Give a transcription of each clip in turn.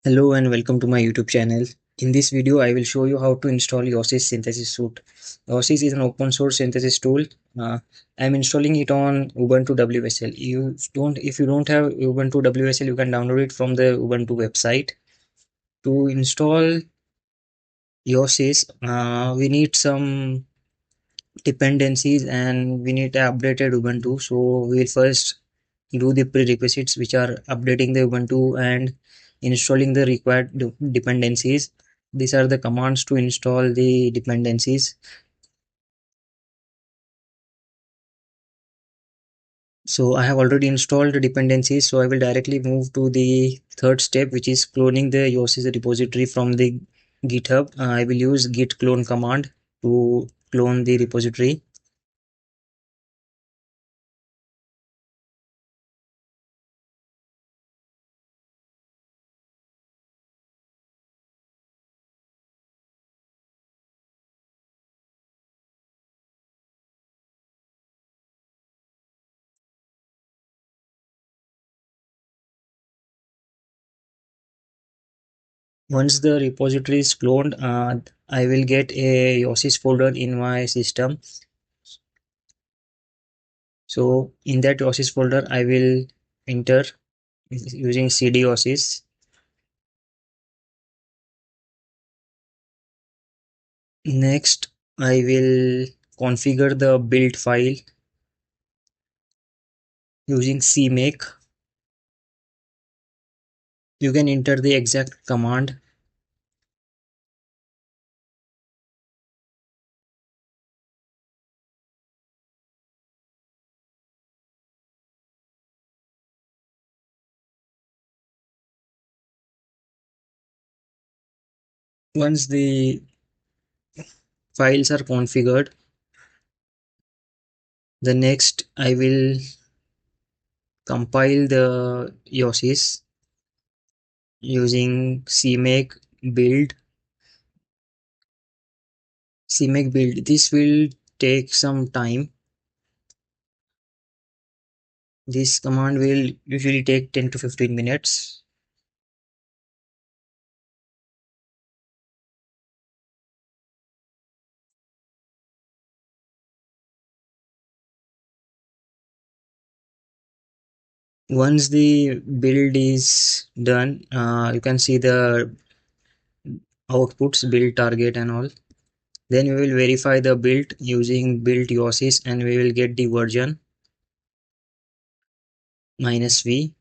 Hello and welcome to my YouTube channel. In this video, I will show you how to install Yosys synthesis suite. Yosys is an open source synthesis tool. I'm installing it on Ubuntu WSL. If you don't have Ubuntu WSL, you can download it from the Ubuntu website. To install Yosys, we need some dependencies and we need an updated Ubuntu. So we'll first do the prerequisites, which are updating the Ubuntu and installing the required dependencies. These are the commands to install the dependencies. So I have already installed the dependencies, so I will directly move to the third step, which is cloning the Yosys repository from the GitHub. I will use git clone command to clone the repository. Once the repository is cloned, I will get a Yosys folder in my system. So in that Yosys folder, I will enter using cd Yosys. Next, I will configure the build file using cmake. You can enter the exact command. Once the files are configured, the next I will compile the Yosys using build cmake build. This will take some time. This command will usually take 10 to 15 minutes. Once the build is done, you can see the outputs, build target and all. Then we will verify the build using build Yosys and we will get the version -v.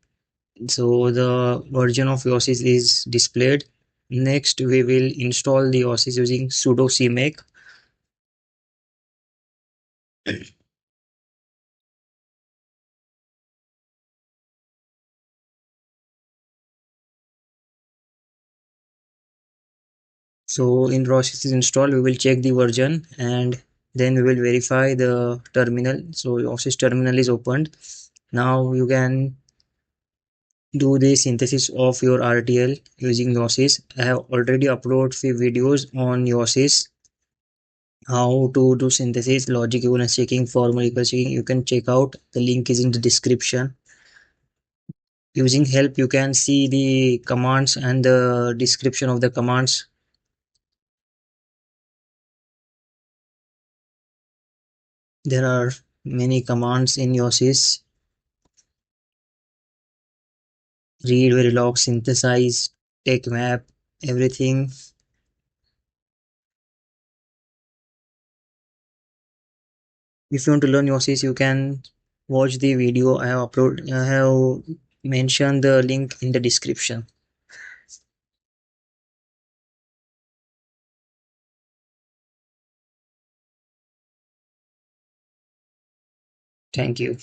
So the version of Yosys is displayed. Next, we will install the Yosys using sudo cmake. So in Yosys is installed, we will check the version and then we will verify the terminal. So Yosys terminal is opened. Now you can do the synthesis of your RTL using Yosys. I have already uploaded few videos on Yosys, how to do synthesis, logic equivalence checking, formal equivalence checking. You can check out. The link is in the description. Using help, you can see the commands and the description of the commands. There are many commands in Yosys: read, verilog, synthesize, take map, everything. If you want to learn Yosys, you can watch the video I have mentioned the link in the description. Thank you.